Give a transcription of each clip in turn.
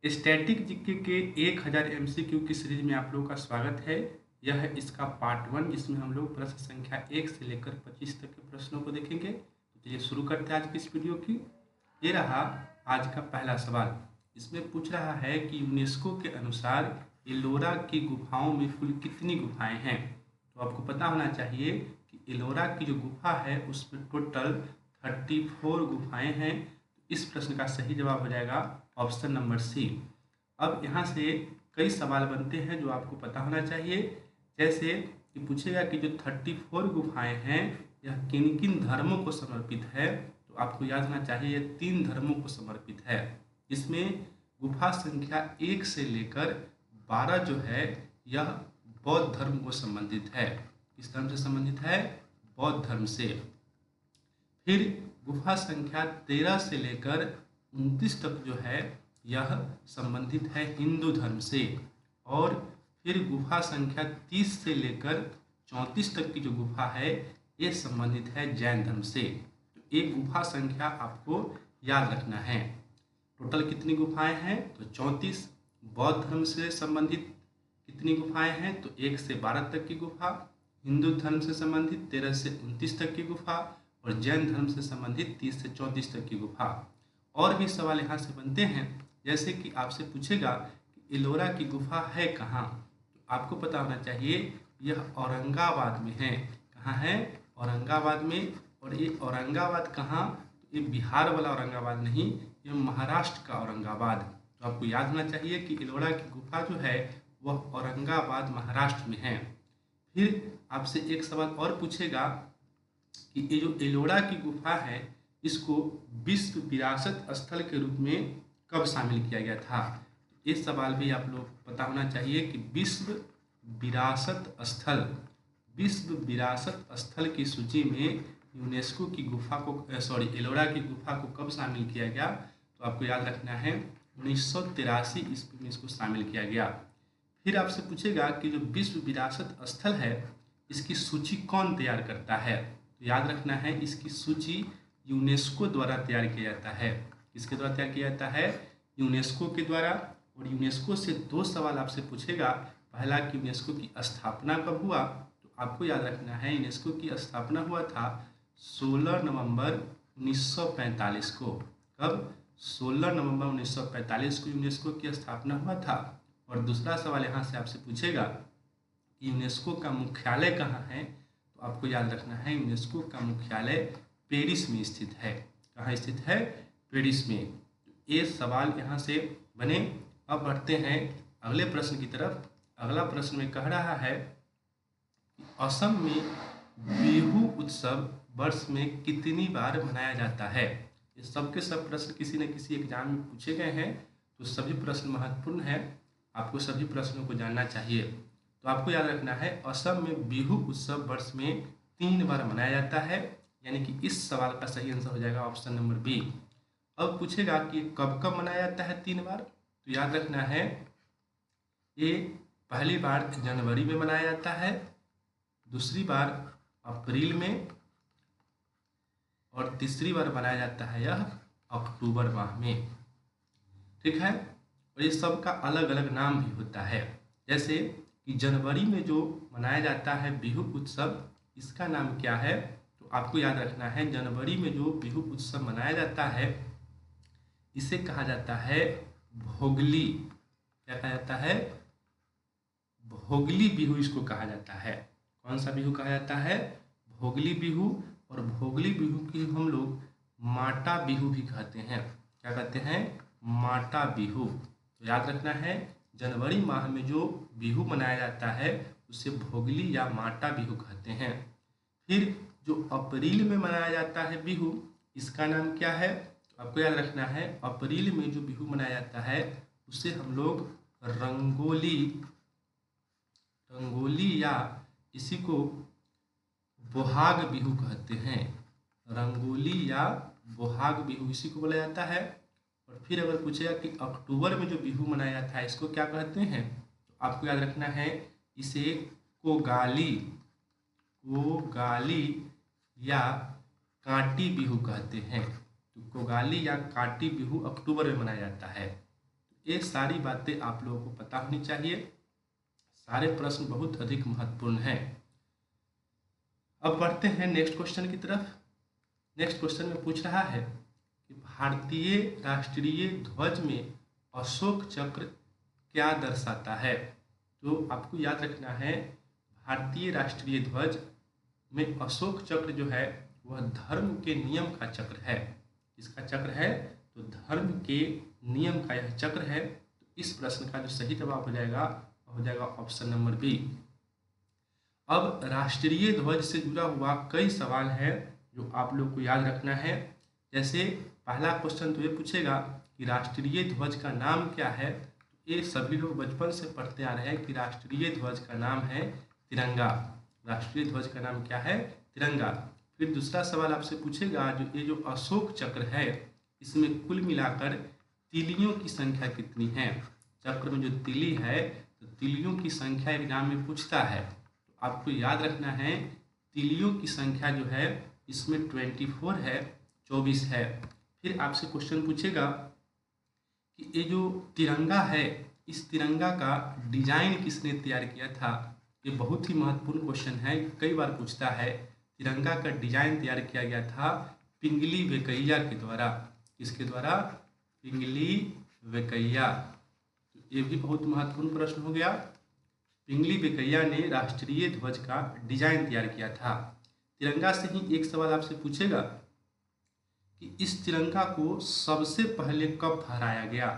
Static GK के 1000 MCQ की series में आप लोगों का स्वागत है। यह है इसका पार्ट 1 जिसमें हम लोग प्रश्न संख्या 1 से लेकर 25 तक के प्रश्नों को देखेंगे। तो चलिए शुरू करते हैं आज की इस वीडियो की। ये रहा आज का पहला सवाल। इसमें पूछ रहा है कि यूनेस्को के अनुसार एलोरा की गुफाओं में कुल कितनी गुफाएं हैं। तो आपको पता होना चाहिए कि एलोरा की जो गुफा है उसमें टोटल 34 गुफाएं हैं। इस प्रश्न का सही जवाब हो जाएगा ऑप्शन नंबर सी। अब यहाँ से कई सवाल बनते हैं जो आपको पता होना चाहिए। जैसे कि पूछेगा कि जो 34 गुफाएं हैं यह किन किन धर्मों को समर्पित है। तो आपको याद होना चाहिए यह 3 धर्मों को समर्पित है। इसमें गुफा संख्या 1 से लेकर 12 जो है यह बौद्ध धर्म को संबंधित है। किस धर्म से संबंधित है? बौद्ध धर्म से। फिर गुफा संख्या 13 से लेकर 29 तक जो है यह संबंधित है हिंदू धर्म से। और फिर गुफा संख्या 30 से लेकर 34 तक की जो गुफा है ये संबंधित है जैन धर्म से। तो एक गुफा संख्या आपको याद रखना है। टोटल कितनी गुफाएं हैं? तो 34। बौद्ध धर्म से संबंधित कितनी गुफाएं हैं? तो 1 से 12 तक की गुफा। हिंदू धर्म से संबंधित 13 से 29 तक की गुफा और जैन धर्म से संबंधित 30 से 34 तक की गुफा। और भी सवाल यहाँ से बनते हैं। जैसे कि आपसे पूछेगा कि एलोरा की गुफा है कहाँ। तो आपको पता होना चाहिए यह औरंगाबाद में है। कहाँ है? औरंगाबाद में। और ये औरंगाबाद कहाँ? तो ये बिहार वाला औरंगाबाद नहीं, ये महाराष्ट्र का औरंगाबाद। तो आपको याद होना चाहिए कि एलोरा की गुफा जो है वह औरंगाबाद महाराष्ट्र में है। फिर आपसे एक सवाल और पूछेगा कि ये जो एलोरा की गुफा है इसको विश्व विरासत स्थल के रूप में कब शामिल किया गया था। ये सवाल भी आप लोग पता होना चाहिए कि विश्व विरासत स्थल की सूची में यूनेस्को की गुफा को एलोरा की गुफा को कब शामिल किया गया। तो आपको याद रखना है 1983 ईस्वी में इसको शामिल किया गया। फिर आपसे पूछेगा कि जो विश्व विरासत स्थल है इसकी सूची कौन तैयार करता है। तो याद रखना है इसकी सूची यूनेस्को द्वारा तैयार किया जाता है। किसके द्वारा तैयार किया जाता है? यूनेस्को के द्वारा। और यूनेस्को से 2 सवाल आपसे पूछेगा। पहला कि यूनेस्को की स्थापना कब हुआ। तो आपको याद रखना है यूनेस्को की स्थापना हुआ था 16 नवंबर 1945 को। कब? 16 नवंबर 1945 को यूनेस्को की स्थापना हुआ था। और दूसरा सवाल यहाँ से आपसे पूछेगा कि यूनेस्को का मुख्यालय कहाँ है। तो आपको याद रखना है यूनेस्को का मुख्यालय पेरिस में स्थित है। कहाँ स्थित है? पेरिस में। ये सवाल यहाँ से बने। अब बढ़ते हैं अगले प्रश्न की तरफ। अगला प्रश्न में कह रहा है कि असम में बिहू उत्सव वर्ष में कितनी बार मनाया जाता है। ये सबके सब प्रश्न किसी न किसी एग्जाम में पूछे गए हैं। तो सभी प्रश्न महत्वपूर्ण हैं, आपको सभी प्रश्नों को जानना चाहिए। तो आपको याद रखना है असम में बिहू उत्सव वर्ष में 3 बार मनाया जाता है। यानी कि इस सवाल का सही आंसर हो जाएगा ऑप्शन नंबर बी। अब पूछेगा कि कब कब मनाया जाता है 3 बार। तो याद रखना है ये पहली बार जनवरी में मनाया जाता है, दूसरी बार अप्रैल में और तीसरी बार मनाया जाता है यह अक्टूबर माह में। ठीक है। और ये सब का अलग अलग नाम भी होता है। जैसे कि जनवरी में जो मनाया जाता है बिहू उत्सव इसका नाम क्या है। तो आपको याद रखना है जनवरी में जो बिहू उत्सव मनाया जाता है इसे कहा जाता है भोगली। क्या कहा जाता है? भोगली बिहू इसको कहा जाता है। कौन सा बिहू कहा जाता है? भोगली बिहू। और भोगली बिहू की हम लोग माटा बिहू भी कहते हैं। क्या कहते हैं? माटा बिहू। तो याद रखना है जनवरी माह में जो बिहू मनाया जाता है उसे भोगली या माटा बिहू कहते हैं। फिर जो अप्रैल में मनाया जाता है बिहू इसका नाम क्या है। तो आपको याद रखना है अप्रैल में जो बिहू मनाया जाता है उसे हम लोग रंगोली या इसी को बोहाग बिहू कहते हैं। रंगोली या बोहाग बिहू इसी को बोला जाता है। और फिर अगर पूछेगा कि अक्टूबर में जो बिहू मनाया जाता है इसको क्या कहते हैं। तो आपको याद रखना है इसे कोगाली या काटी बिहू कहते हैं। तो कोगाली या काटी बिहू अक्टूबर में मनाया जाता है। ये सारी बातें आप लोगों को पता होनी चाहिए। सारे प्रश्न बहुत अधिक महत्वपूर्ण हैं। अब बढ़ते हैं नेक्स्ट क्वेश्चन की तरफ। नेक्स्ट क्वेश्चन में पूछ रहा है कि भारतीय राष्ट्रीय ध्वज में अशोक चक्र क्या दर्शाता है। तो आपको याद रखना है, भारतीय राष्ट्रीय ध्वज में अशोक चक्र जो है वह धर्म के नियम का चक्र है। इसका चक्र है तो धर्म के नियम का यह चक्र है। तो इस प्रश्न का जो सही जवाब हो जाएगा ऑप्शन नंबर बी। अब राष्ट्रीय ध्वज से जुड़ा हुआ कई सवाल है जो आप लोग को याद रखना है। जैसे पहला क्वेश्चन तो ये पूछेगा कि राष्ट्रीय ध्वज का नाम क्या है। ये सभी लोग बचपन से पढ़ते आ रहे हैं कि राष्ट्रीय ध्वज का नाम है तिरंगा। राष्ट्रीय ध्वज का नाम क्या है? तिरंगा। फिर दूसरा सवाल आपसे पूछेगा ये जो अशोक चक्र है इसमें कुल मिलाकर तिलियों की संख्या कितनी है। चक्र में जो तिली है तो तिलियों की संख्या एग्जाम में पूछता है। तो आपको याद रखना है तिलियों की संख्या जो है इसमें 24 है, 24 है। फिर आपसे क्वेश्चन पूछेगा कि ये जो तिरंगा है इस तिरंगा का डिजाइन किसने तैयार किया था। ये बहुत ही महत्वपूर्ण क्वेश्चन है, कई बार पूछता है। तिरंगा का डिजाइन तैयार किया गया था पिंगली वेंकैया के द्वारा। किसके द्वारा? पिंगली वेंकैया। तो ये भी बहुत महत्वपूर्ण प्रश्न हो गया। पिंगली वेंकैया ने राष्ट्रीय ध्वज का डिजाइन तैयार किया था। तिरंगा से ही एक सवाल आपसे पूछेगा कि इस तिरंगा को सबसे पहले कब फहराया गया।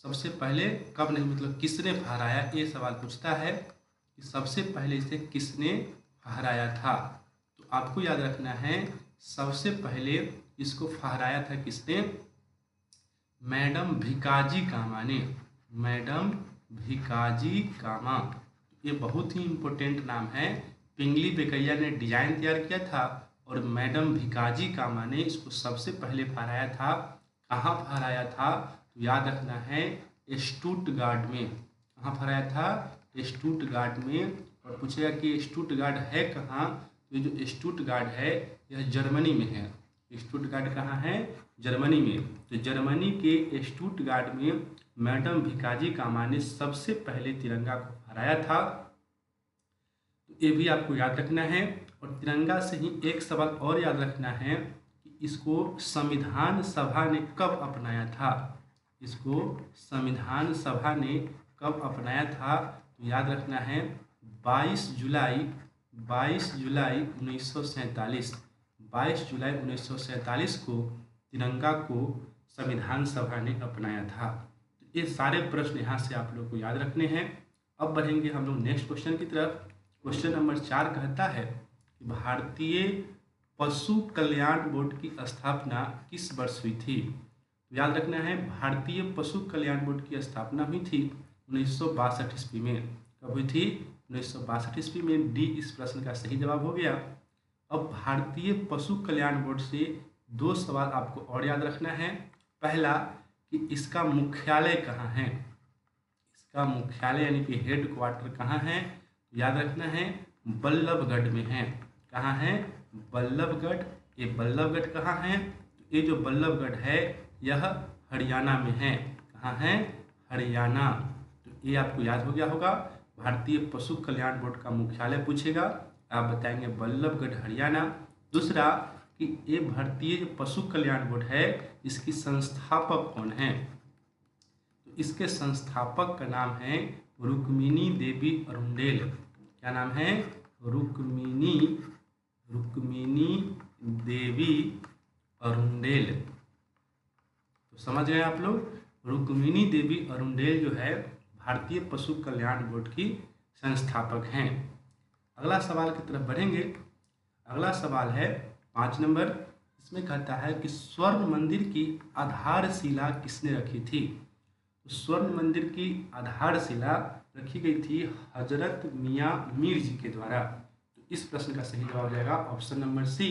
सबसे पहले कब नहीं, मतलब किसने फहराया, ये सवाल पूछता है कि सबसे पहले इसे किसने फहराया था। तो आपको याद रखना है सबसे पहले इसको फहराया था किसने? मैडम भिकाजी कामा ने। मैडम भिकाजी कामा, ये बहुत ही इम्पोर्टेंट नाम है। पिंगली वेंकैया ने डिजाइन तैयार किया था और मैडम भिकाजी कामा ने इसको सबसे पहले फहराया था। कहाँ फहराया था? तो याद रखना है स्टुटगार्ट में। कहाँ फहराया था? स्टुटगार्ट में। और पूछेगा कि स्टुटगार्ट है कहाँ, तो ये जो स्टुटगार्ट है यह जर्मनी में है। स्टुटगार्ट कहाँ है? जर्मनी में। तो जर्मनी के स्टुटगार्ट में मैडम भिकाजी कामा ने सबसे पहले तिरंगा को फहराया था। तो ये भी आपको याद रखना है। और तिरंगा से ही एक सवाल और याद रखना है कि इसको संविधान सभा ने कब अपनाया था। इसको संविधान सभा ने कब अपनाया था? तो याद रखना है 22 जुलाई 1947। 22 जुलाई 1947 को तिरंगा को संविधान सभा ने अपनाया था। तो ये सारे प्रश्न यहाँ से आप लोग को याद रखने हैं। अब बढ़ेंगे हम लोग नेक्स्ट क्वेश्चन की तरफ। क्वेश्चन नंबर 4 कहता है कि भारतीय पशु कल्याण बोर्ड की स्थापना किस वर्ष हुई थी। तो याद रखना है भारतीय पशु कल्याण बोर्ड की स्थापना हुई थी 1962 ईस्वी में। कब हुई थी? 1962 ईस्वी में। डी इस प्रश्न का सही जवाब हो गया। अब भारतीय पशु कल्याण बोर्ड से 2 सवाल आपको और याद रखना है। पहला कि इसका मुख्यालय कहाँ है। इसका मुख्यालय यानी कि हेड क्वार्टर कहाँ है? याद रखना है बल्लभगढ़ में है। कहाँ है? बल्लभगढ़। ये बल्लभगढ़ कहाँ है? तो ये जो बल्लभगढ़ है यह हरियाणा में है। कहाँ है? हरियाणा। तो ये आपको याद हो गया होगा। भारतीय पशु कल्याण बोर्ड का मुख्यालय पूछेगा, आप बताएंगे बल्लभगढ़ हरियाणा। दूसरा कि ये भारतीय पशु कल्याण बोर्ड है इसकी संस्थापक कौन है। तो इसके संस्थापक का नाम है रुक्मिणी देवी अरुंडेल। क्या नाम है? रुक्मिणी देवी अरुंडेल। तो समझ गए आप लोग। रुक्मिणी देवी अरुंडेल जो है भारतीय पशु कल्याण बोर्ड की संस्थापक हैं। अगला सवाल की तरफ बढ़ेंगे। अगला सवाल है 5 नंबर। इसमें कहता है कि स्वर्ण मंदिर की आधारशिला किसने रखी थी। तो स्वर्ण मंदिर की आधारशिला रखी गई थी हजरत मियाँ मीर जी के द्वारा। तो इस प्रश्न का सही जवाब हो जाएगा ऑप्शन नंबर सी।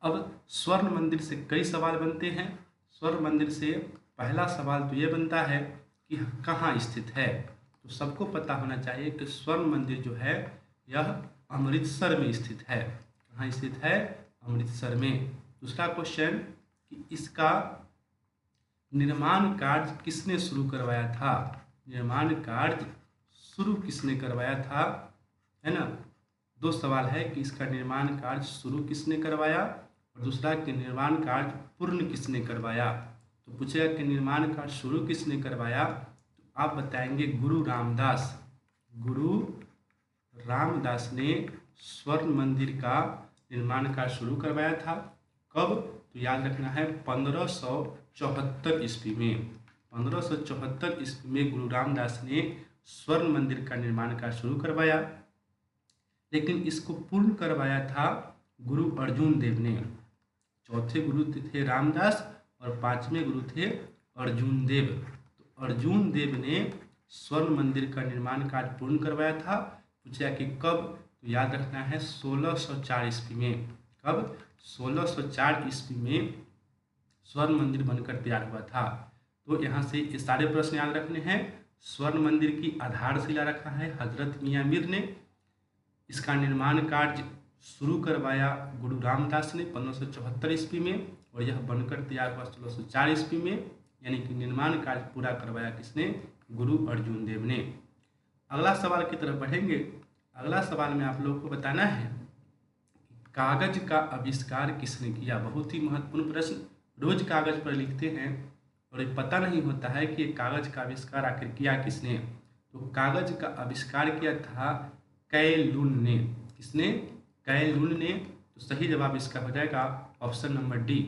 अब स्वर्ण मंदिर से कई सवाल बनते हैं। स्वर्ण मंदिर से पहला सवाल तो ये बनता है कि कहाँ स्थित है। तो सबको पता होना चाहिए कि स्वर्ण मंदिर जो है यह अमृतसर में स्थित है। कहाँ स्थित है? अमृतसर में। दूसरा क्वेश्चन कि इसका निर्माण कार्य किसने शुरू करवाया था? निर्माण कार्य शुरू किसने करवाया था, है ना। दो सवाल है कि इसका निर्माण कार्य शुरू किसने करवाया और दूसरा कि निर्माण कार्य पूर्ण किसने करवाया। तो पूछेगा कि निर्माण कार्य शुरू किसने करवाया, तो आप बताएंगे गुरु रामदास। गुरु रामदास ने स्वर्ण मंदिर का निर्माण कार्य शुरू करवाया था। कब? तो याद रखना है 1574 ईस्वी में। 1574 ईस्वी में गुरु रामदास ने स्वर्ण मंदिर का निर्माण कार्य शुरू करवाया, लेकिन इसको पूर्ण करवाया था गुरु अर्जुन देव ने। चौथे गुरु थे रामदास और पांचवें गुरु थे अर्जुन देव। तो अर्जुन देव ने स्वर्ण मंदिर का निर्माण कार्य पूर्ण करवाया था। पूछा कि कब? तो याद रखना है 1604 ईस्वी में। कब? 1604 ईस्वी में स्वर्ण मंदिर बनकर तैयार हुआ था। तो यहाँ से ये सारे प्रश्न याद रखने हैं। स्वर्ण मंदिर की आधारशिला रखा है हजरत मियाँ मीर ने। इसका निर्माण कार्य शुरू करवाया गुरु रामदास ने 1574 ईस्वी में और यह बनकर तैयार हुआ 1604 ईस्वी में, यानी कि निर्माण कार्य पूरा करवाया किसने? गुरु अर्जुन देव ने। अगला सवाल की तरफ बढ़ेंगे। अगला सवाल में आप लोगों को बताना है कागज का आविष्कार किसने किया। बहुत ही महत्वपूर्ण प्रश्न, रोज कागज पर लिखते हैं और ये पता नहीं होता है कि कागज का आविष्कार आखिर किया किसने। तो कागज का आविष्कार किया था कै लुन ने। किसने? कै लुन ने। तो सही जवाब इसका हो जाएगा ऑप्शन नंबर डी।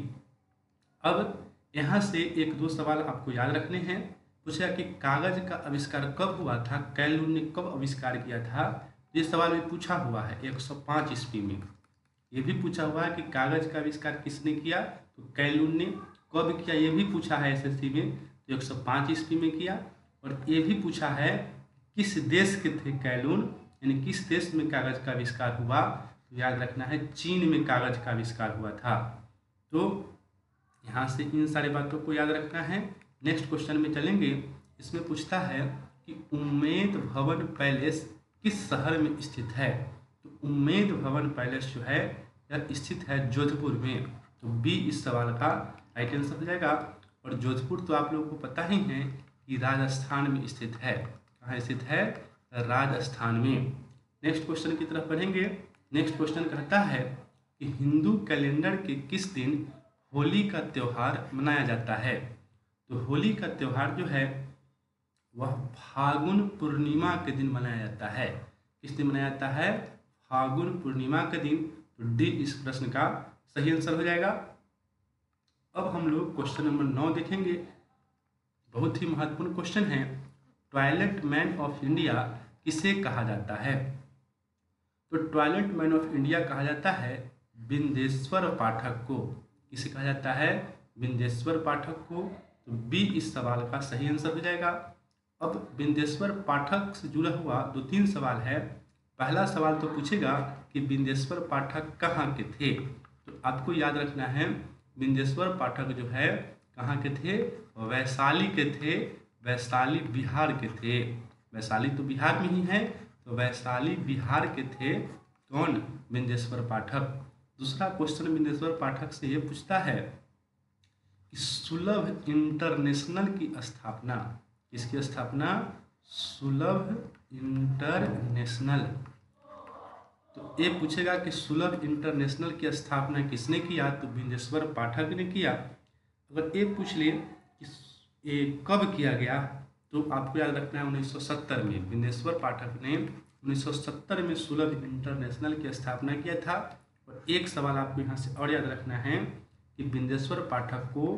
अब यहाँ से एक दो सवाल आपको याद रखने हैं। पूछा कि कागज का आविष्कार कब हुआ था, कै लुन ने कब आविष्कार किया था। ये सवाल भी पूछा हुआ है 105 ईस्वी में। ये भी पूछा हुआ है कि कागज का आविष्कार किसने किया, तो कै लुन ने। कब किया ये भी पूछा है एसएससी में, तो 105 ईस्वी में किया। और ये भी पूछा है किस देश के थे कै लुन, यानी किस देश में कागज का आविष्कार हुआ। तो याद रखना है चीन में कागज का आविष्कार हुआ था। तो यहाँ से इन सारी बातों को याद रखना है। नेक्स्ट क्वेश्चन में चलेंगे। इसमें पूछता है कि उम्मेद भवन पैलेस किस शहर में स्थित है। तो उम्मेद भवन पैलेस जो है यह स्थित है जोधपुर में। तो बी इस सवाल का राइट आंसर हो जाएगा। और जोधपुर तो आप लोगों को पता ही है कि राजस्थान में स्थित है। कहाँ स्थित है? राजस्थान में। नेक्स्ट क्वेश्चन की तरफ बढ़ेंगे। नेक्स्ट क्वेश्चन कहता है कि हिंदू कैलेंडर के किस दिन होली का त्यौहार मनाया जाता है। तो होली का त्यौहार जो है वह फागुन पूर्णिमा के दिन मनाया जाता है। किस दिन मनाया जाता है? फागुन पूर्णिमा के दिन। तो डी इस प्रश्न का सही आंसर हो जाएगा। अब हम लोग क्वेश्चन नंबर 9 देखेंगे। बहुत ही महत्वपूर्ण क्वेश्चन है। टॉयलेट मैन ऑफ इंडिया किसे कहा जाता है। तो टॉयलेट मैन ऑफ इंडिया कहा जाता है बिंदेश्वर पाठक को। किसे कहा जाता है? बिंदेश्वर पाठक को। तो बी इस सवाल का सही आंसर हो जाएगा। अब बिंदेश्वर पाठक से जुड़ा हुआ 2-3 सवाल है। पहला सवाल तो पूछेगा कि बिंदेश्वर पाठक कहाँ के थे। तो आपको याद रखना है बिंदेश्वर पाठक जो है कहाँ के थे? वैशाली के थे। वैशाली बिहार के थे। वैशाली तो बिहार में ही है, तो वैशाली बिहार के थे। कौन? बिंदेश्वर पाठक। दूसरा क्वेश्चन बिंदेश्वर पाठक से ये पूछता है कि सुलभ इंटरनेशनल की स्थापना, किसकी स्थापना? सुलभ इंटरनेशनल। तो ये पूछेगा कि सुलभ इंटरनेशनल की स्थापना किसने किया। तो बिंदेश्वर पाठक ने किया। अगर ये पूछ ले कि ये कब किया गया, तो आपको याद रखना है 1970 में। बिंदेश्वर पाठक ने 1970 में सुलभ इंटरनेशनल की स्थापना किया था। और एक सवाल आपको यहाँ से और याद रखना है कि बिंदेश्वर पाठक को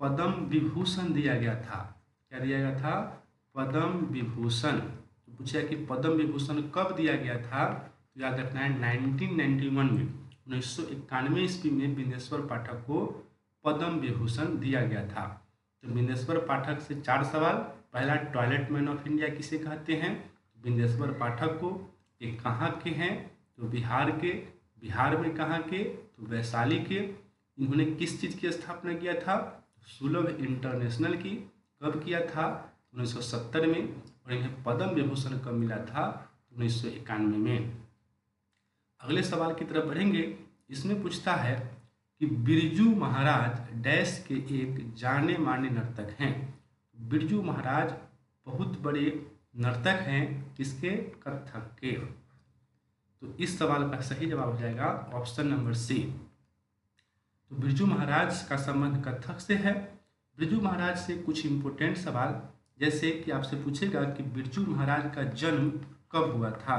पद्म विभूषण दिया गया था। क्या दिया गया था? पद्म विभूषण। तो पूछा कि पद्म विभूषण कब दिया गया था। तो याद रखना है 1991 में, 1991 ईस्वी में बिंदेश्वर पाठक को पद्म विभूषण दिया गया था। तो बिंदेश्वर पाठक से 4 सवाल। पहला, टॉयलेट मैन ऑफ इंडिया किसे कहते हैं। बिंदेश्वर पाठक को। ये कहाँ के हैं? तो बिहार के। बिहार में कहाँ के? तो वैशाली के। इन्होंने किस चीज़ की स्थापना किया था? सुलभ इंटरनेशनल की। कब किया था? 1970 में। और इन्हें पद्म विभूषण कब मिला था? 1991 में। अगले सवाल की तरफ बढ़ेंगे। इसमें पूछता है कि बिरजू महाराज डैश के एक जाने माने नर्तक हैं। बिरजू महाराज बहुत बड़े नर्तक हैं, किसके? कथक के। तो इस सवाल का सही जवाब हो जाएगा ऑप्शन नंबर सी। तो बिरजू महाराज का संबंध कथक से है। बिरजू महाराज से कुछ इंपॉर्टेंट सवाल, जैसे कि आपसे पूछेगा कि बिरजू महाराज का जन्म कब हुआ था।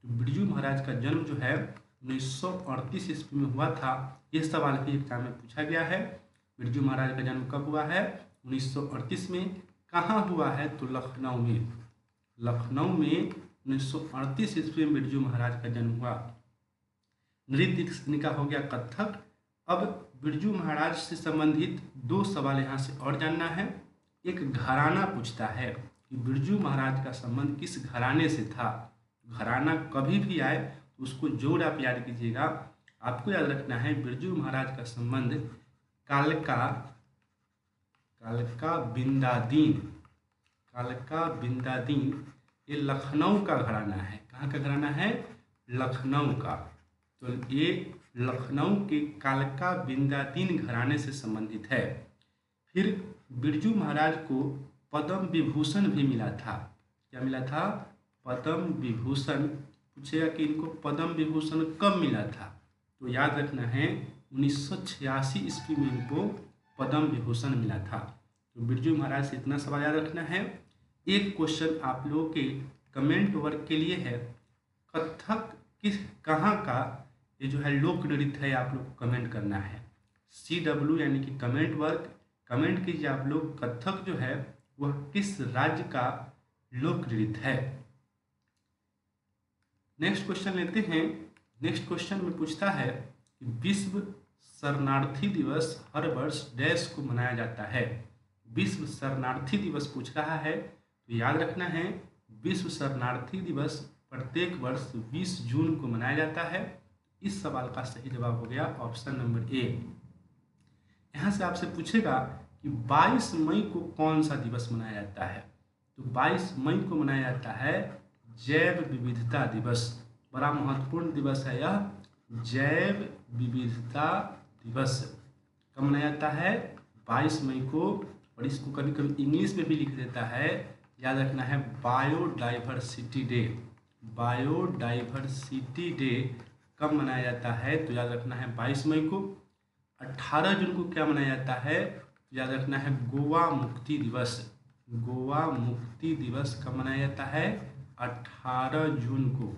तो बिरजू महाराज का जन्म जो है 1938 ईस्वी में हुआ था। यह सवाल भी एग्जाम में पूछा गया है। बिरजू महाराज का जन्म कब हुआ है? 1938 में। कहाँ हुआ है? तो लखनऊ में। लखनऊ में 1938 ईस्वी में बिरजू महाराज का जन्म हुआ। नृत्य इनका हो गया कथक। अब बिरजू महाराज से संबंधित दो सवाल यहाँ से और जानना है। एक घराना पूछता है कि बिरजू महाराज का संबंध किस घराने से था। घराना कभी भी आए तो उसको जोड़ आप याद कीजिएगा। आपको याद रखना है बिरजू महाराज का संबंध कालका बिंदादीन, ये लखनऊ का घराना है। कहाँ का घराना है? लखनऊ का। तो ये लखनऊ के कालका बिंदादीन घराने से संबंधित है। फिर बिरजू महाराज को पद्म विभूषण भी मिला था। क्या मिला था? पद्म विभूषण। पूछेगा कि इनको पद्म विभूषण कब मिला था, तो याद रखना है 1986 ईस्वी में इनको पद्म विभूषण मिला था। तो बिरजू महाराज से इतना सवाल याद रखना है। एक क्वेश्चन आप लोगों के कमेंट वर्क के लिए है, कथक कहाँ का ये जो है लोक नृत्य है, आप लोग को कमेंट करना है। CW यानी कि कमेंट वर्क, कमेंट कीजिए आप लोग, कथक जो है वह किस राज्य का लोक नृत्य है। नेक्स्ट क्वेश्चन लेते हैं। नेक्स्ट क्वेश्चन में पूछता है कि विश्व शरणार्थी दिवस हर वर्ष डैश को मनाया जाता है। विश्व शरणार्थी दिवस पूछ रहा है, तो याद रखना है विश्व शरणार्थी दिवस प्रत्येक वर्ष 20 जून को मनाया जाता है। इस सवाल का सही जवाब हो गया ऑप्शन नंबर ए। यहाँ से आपसे पूछेगा कि 22 मई को कौन सा दिवस मनाया जाता है। तो 22 मई को मनाया जाता है जैव विविधता दिवस। बड़ा महत्वपूर्ण दिवस है यह, जैव विविधता दिवस। कब मनाया जाता है? 22 मई को। और इसको कभी कभी इंग्लिश में भी लिख देता है, याद रखना है बायोडाइवर्सिटी डे। बायोडाइवर्सिटी डे कब मनाया जाता है? तो याद रखना है 22 मई को। 18 जून को क्या मनाया जाता है? तो याद रखना है गोवा मुक्ति दिवस। गोवा मुक्ति दिवस कब मनाया जाता है? 18 जून को।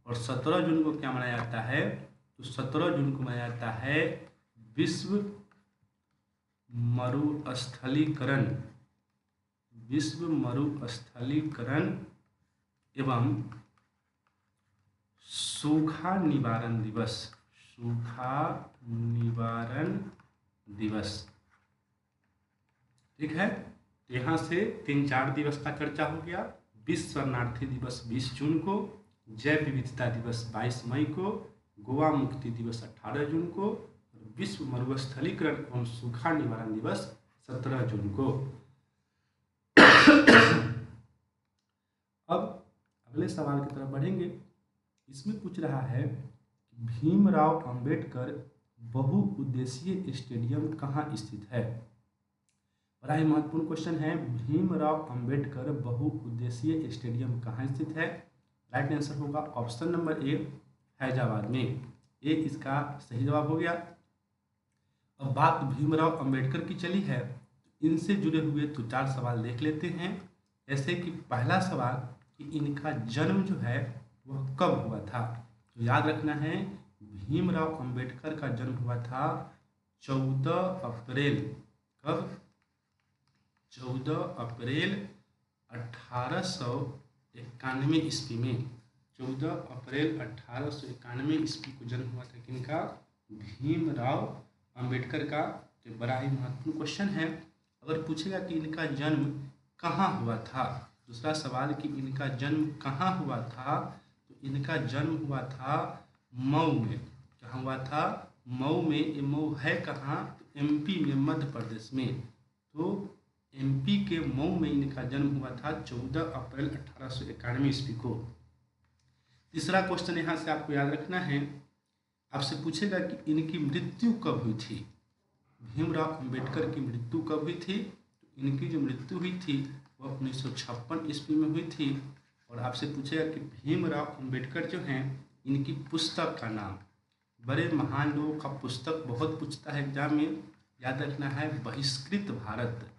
और 17 जून को क्या मनाया जाता है? तो 17 जून को मनाया जाता है विश्व मरुस्थलीकरण, विश्व मरुस्थलीकरण एवं सूखा निवारण दिवस। सूखा निवारण दिवस, ठीक है। तो यहाँ से 3-4 दिवस का चर्चा हो गया। विश्व शरणार्थी दिवस 20 जून को, जैव विविधता दिवस 22 मई को, गोवा मुक्ति दिवस 18 जून को, विश्व मरुस्थलीकरण एवं सूखा निवारण दिवस 17 जून को। अब अगले सवाल की तरफ बढ़ेंगे। इसमें पूछ रहा है भीमराव अंबेडकर बहुउद्देशीय स्टेडियम कहाँ स्थित है। बड़ा ही महत्वपूर्ण क्वेश्चन है, भीमराव अंबेडकर बहुउद्देशीय स्टेडियम कहाँ स्थित है। राइट आंसर होगा ऑप्शन नंबर ए, हैदराबाद में। ये इसका सही जवाब हो गया। अब बात भीमराव अंबेडकर की चली है, इनसे जुड़े हुए तो 4 सवाल देख लेते हैं। जैसे कि पहला सवाल कि इनका जन्म जो है वह कब हुआ था। तो याद रखना है भीमराव अंबेडकर का जन्म हुआ था 14 अप्रैल। कब? 14 अप्रैल 1891 ईस्वी में। 14 अप्रैल 1891 ईस्वी को जन्म हुआ था किनका? भीमराव अंबेडकर का। तो बड़ा ही महत्वपूर्ण क्वेश्चन है। अगर पूछेगा कि इनका जन्म कहाँ हुआ था, दूसरा सवाल कि इनका जन्म कहाँ हुआ था, तो इनका जन्म हुआ था मऊ में। कहाँ हुआ था? मऊ में। ये मऊ है कहाँ? तो MP में, मध्य प्रदेश में। तो MP के मऊ में इनका जन्म हुआ था 14 अप्रैल 1891 ईस्वी को। तीसरा क्वेश्चन यहाँ से आपको याद रखना है आपसे पूछेगा कि इनकी मृत्यु कब हुई थी। भीमराव अंबेडकर की मृत्यु कब हुई थी। तो इनकी जो मृत्यु हुई थी वह 1956 ईस्वी में हुई थी। और आपसे पूछेगा कि भीमराव अंबेडकर जो हैं इनकी पुस्तक का नाम। बड़े महान लोगों का पुस्तक बहुत पूछता है एग्जाम में, याद रखना है बहिष्कृत भारत।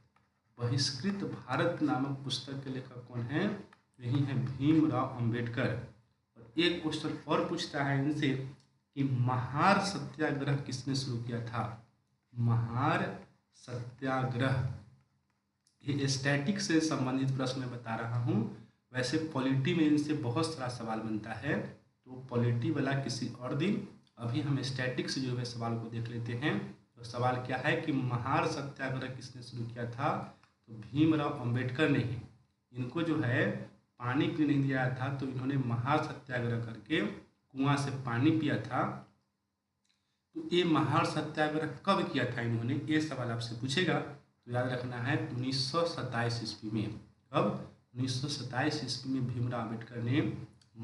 बहिष्कृत भारत नामक पुस्तक के लेखक कौन है, यही है भीमराव अंबेडकर। और एक क्वेश्चन और पूछता है इनसे कि महार सत्याग्रह किसने शुरू किया था। महार सत्याग्रह, ये स्टैटिक से संबंधित प्रश्न मैं बता रहा हूँ। वैसे पॉलिटी में इनसे बहुत सारा सवाल बनता है, तो पॉलिटी वाला किसी और दिन। अभी हम स्टैटिक से जुड़े हुए सवाल को देख लेते हैं। तो सवाल क्या है कि महार सत्याग्रह किसने शुरू किया था। तो भीमराव अंबेडकर ने ही। इनको जो है पानी पीने नहीं दिया था, तो इन्होंने महार सत्याग्रह करके कुआं से पानी पिया था। तो ये महार सत्याग्रह कब किया था इन्होंने, ये सवाल आपसे पूछेगा। तो याद रखना है 1927 ईस्वी में। कब, 1927 ईस्वी में भीमराव अंबेडकर ने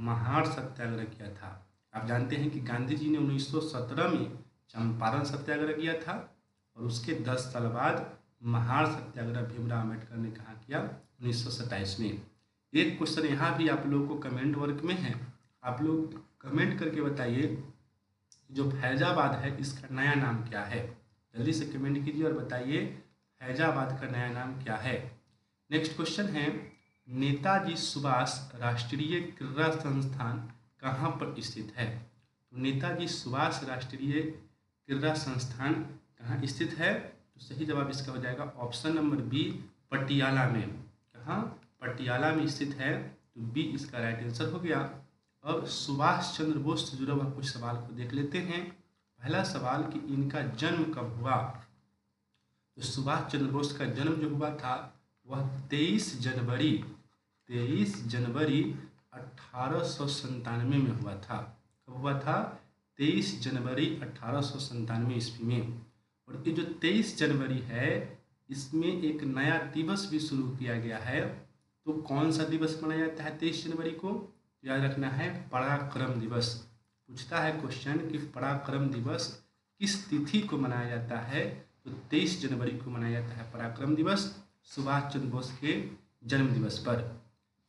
महार सत्याग्रह किया था। आप जानते हैं कि गांधी जी ने 1917 में चंपारण सत्याग्रह किया था, और उसके 10 साल बाद महार सत्याग्रह भीमराव अंबेडकर ने कहाँ किया, 1927 में। एक क्वेश्चन यहाँ भी आप लोगों को कमेंट वर्क में है, आप लोग कमेंट करके बताइए जो फैजाबाद है इसका नया नाम क्या है। जल्दी से कमेंट कीजिए और बताइए फैजाबाद का नया नाम क्या है। नेक्स्ट क्वेश्चन है नेताजी सुभाष राष्ट्रीय क्रीड़ा संस्थान कहाँ पर स्थित है। तो नेताजी सुभाष राष्ट्रीय क्रीड़ा संस्थान कहाँ स्थित है। तो सही जवाब इसका हो जाएगा ऑप्शन नंबर बी, पटियाला में। कहाँ, पटियाला में स्थित है, तो बी इसका राइट आंसर हो गया। अब सुभाष चंद्र बोस से जुड़ा हुआ कुछ सवाल को देख लेते हैं। पहला सवाल कि इनका जन्म कब हुआ। तो सुभाष चंद्र बोस का जन्म जो हुआ था वह 23 जनवरी 1897 में हुआ था। कब हुआ था, 23 जनवरी 1897 ईस्वी में। और ये जो 23 जनवरी है इसमें एक नया दिवस भी शुरू किया गया है। तो कौन सा दिवस मनाया जाता है 23 जनवरी को, याद रखना है पराक्रम दिवस। पूछता है क्वेश्चन कि पराक्रम दिवस किस तिथि को मनाया जाता है। तो 23 जनवरी को मनाया जाता है पराक्रम दिवस, सुभाष चंद्र बोस के जन्म दिवस पर।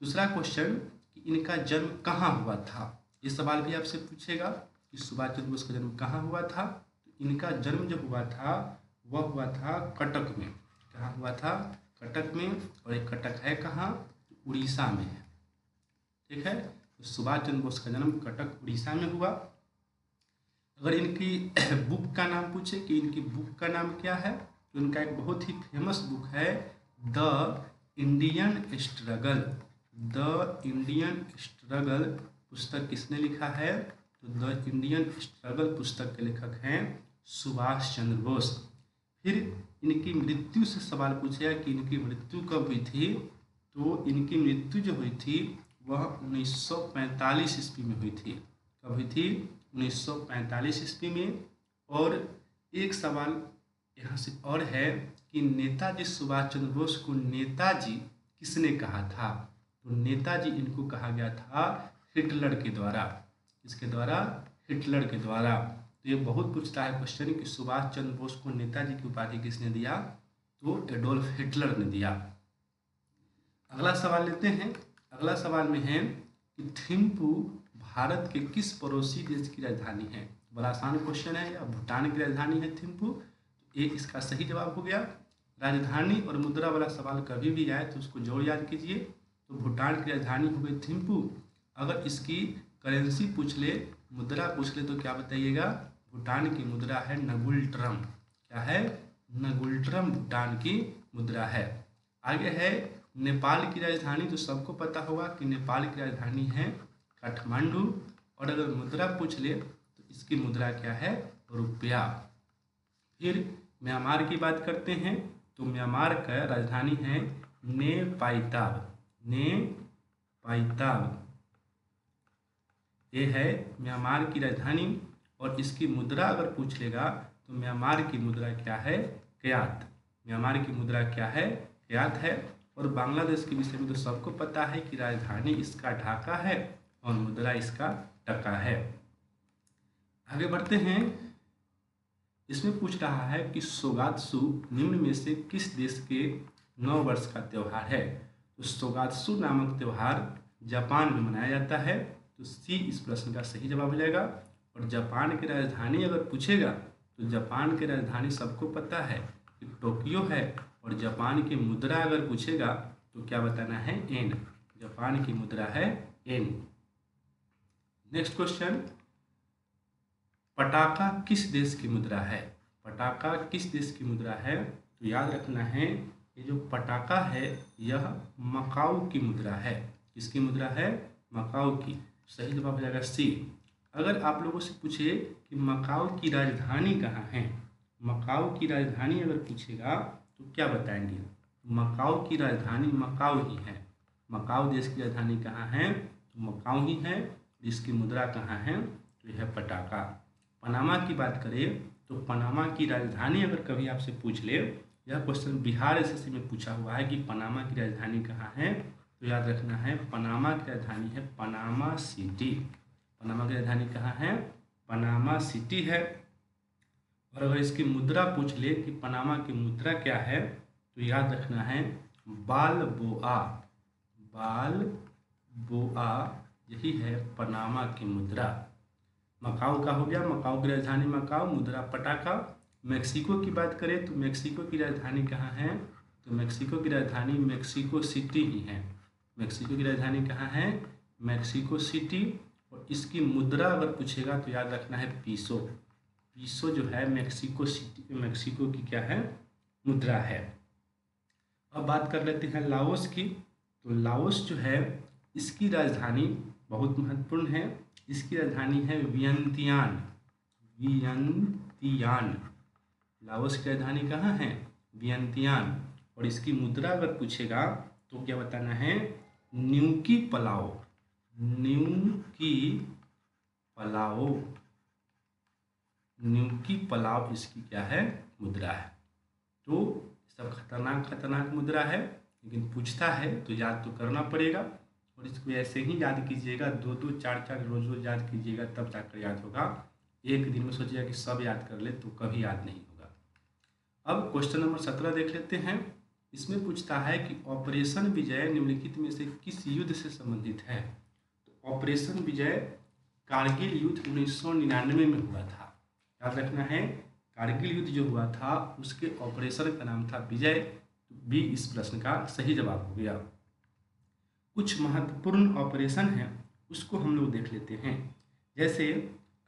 दूसरा क्वेश्चन कि इनका जन्म कहाँ हुआ था। ये सवाल भी आपसे पूछेगा कि सुभाष चंद्र बोस का जन्म कहाँ हुआ था। तो इनका जन्म जो हुआ था वह हुआ था कटक में। कहाँ हुआ था, कटक में। और एक कटक है कहाँ, उड़ीसा में है। ठीक है, तो सुभाष चंद्र बोस का जन्म कटक उड़ीसा में हुआ। अगर इनकी बुक का नाम पूछे कि इनकी बुक का नाम क्या है, तो इनका एक बहुत ही फेमस बुक है the Indian struggle. The Indian struggle पुस्तक किसने लिखा है। तो द इंडियन स्ट्रगल पुस्तक के लेखक हैं सुभाष चंद्र बोस। फिर इनकी मृत्यु से सवाल पूछेगा कि इनकी मृत्यु कब हुई थी। तो इनकी मृत्यु जो हुई थी वह 1945 ईस्वी में हुई थी। कब हुई थी, 1945 ईस्वी में। और एक सवाल यहाँ से और है कि नेताजी सुभाष चंद्र बोस को नेताजी किसने कहा था। तो नेताजी इनको कहा गया था हिटलर के द्वारा। इसके द्वारा, हिटलर के द्वारा। तो ये बहुत पूछता है क्वेश्चन कि सुभाष चंद्र बोस को नेताजी की उपाधि किसने दिया। तो एडोल्फ हिटलर ने दिया। अगला सवाल लेते हैं। अगला सवाल में है कि थिम्पू भारत के किस पड़ोसी देश की राजधानी है। बड़ा आसान क्वेश्चन है, या भूटान की राजधानी है थिम्पू। तो ये इसका सही जवाब हो गया। राजधानी और मुद्रा वाला सवाल कभी भी आए तो उसको जोड़ याद कीजिए। तो भूटान की राजधानी हो गई थिम्पू। अगर इसकी करेंसी पूछ ले, मुद्रा पूछ ले, तो क्या बताइएगा, भूटान की मुद्रा है नगुल्ट्रम। क्या है, नगुल्ट्रम भूटान की मुद्रा है। आगे है नेपाल की राजधानी। तो सबको पता होगा कि नेपाल की राजधानी है काठमांडू। और अगर मुद्रा पूछ ले तो इसकी मुद्रा क्या है, रुपया। फिर म्यांमार की बात करते हैं। तो म्यांमार का राजधानी है नेपायताब। नेपायताब ये है म्यांमार की राजधानी। और इसकी मुद्रा अगर पूछ लेगा तो म्यांमार की मुद्रा क्या है, क्यात। म्यांमार की मुद्रा क्या है, क्यात है। और बांग्लादेश के विषय में तो सबको पता है कि राजधानी इसका ढाका है और मुद्रा इसका टका है। आगे बढ़ते हैं। इसमें पूछ रहा है कि सोगात्सु निम्न में से किस देश के नव वर्ष का त्यौहार है। तो सोगात्सु नामक त्यौहार जापान में मनाया जाता है। तो सी इस प्रश्न का सही जवाब हो जाएगा। और जापान की राजधानी अगर पूछेगा तो जापान की राजधानी सबको पता है कि टोक्यो है। और जापान की मुद्रा अगर पूछेगा तो क्या बताना है, एन। जापान की मुद्रा है एन। नेक्स्ट क्वेश्चन, पटाखा किस देश की मुद्रा है। पटाखा किस देश की मुद्रा है। तो याद रखना है, ये जो पटाखा है यह मकाऊ की मुद्रा है। किसकी मुद्रा है, मकाऊ की। सही जवाब हो जाएगा सी। अगर आप लोगों से पूछे कि मकाऊ की राजधानी कहाँ है, मकाऊ की राजधानी अगर पूछेगा तो क्या बताएंगे। मकाऊ की राजधानी मकाऊ ही है। मकाऊ देश की राजधानी कहाँ है, तो मकाऊ ही है। इसकी मुद्रा कहाँ है, तो यह पटाखा। पनामा की बात करें तो पनामा की राजधानी अगर कभी आपसे पूछ ले, यह क्वेश्चन बिहार एसएससी में पूछा हुआ है कि पनामा की राजधानी कहाँ है, तो याद रखना है पनामा की राजधानी है पनामा सिटी। पनामा की राजधानी कहाँ है, पनामा सिटी है। और अगर इसकी मुद्रा पूछ ले कि पनामा की मुद्रा क्या है, तो याद रखना है बालबोआ। बालबोआ यही है पनामा की मुद्रा। मकाऊ का हो गया, मकाऊ की राजधानी मकाऊ, मुद्रा पटाखा। मेक्सिको की बात करें तो मेक्सिको की राजधानी कहाँ है, तो मेक्सिको की राजधानी मेक्सिको सिटी ही है। मेक्सिको की राजधानी कहाँ है, मेक्सिको सिटी। और इसकी मुद्रा अगर पूछेगा तो याद रखना है पीसो। पीसो जो है मेक्सिको सिटी, मेक्सिको की क्या है, मुद्रा है। अब बात कर लेते हैं लाओस की। तो लाओस जो है इसकी राजधानी बहुत महत्वपूर्ण है। इसकी राजधानी है वियंतियान। वियंतियान, लाओस की राजधानी कहाँ है, वियंतियान। और इसकी मुद्रा अगर पूछेगा तो क्या बताना है, न्यूकी पलाओ। न्यूकी पलाओ, न्यूकी पलाओ इसकी क्या है, मुद्रा है। तो सब खतरनाक खतरनाक मुद्रा है, लेकिन पूछता है तो याद तो करना पड़ेगा। और इसको ऐसे ही याद कीजिएगा, 2-2 4-4 रोज रोज याद कीजिएगा, तब जाकर याद होगा। एक दिन में सोचिएगा कि सब याद कर ले तो कभी याद नहीं होगा। अब क्वेश्चन नंबर 17 देख लेते हैं। इसमें पूछता है कि ऑपरेशन विजय निम्नलिखित में से किस युद्ध से संबंधित है। तो ऑपरेशन विजय कारगिल युद्ध 1999 में हुआ था। याद रखना है, कारगिल युद्ध जो हुआ था उसके ऑपरेशन का नाम था विजय। बी इस प्रश्न का सही जवाब हो गया। कुछ महत्वपूर्ण ऑपरेशन हैं उसको हम लोग देख लेते हैं। जैसे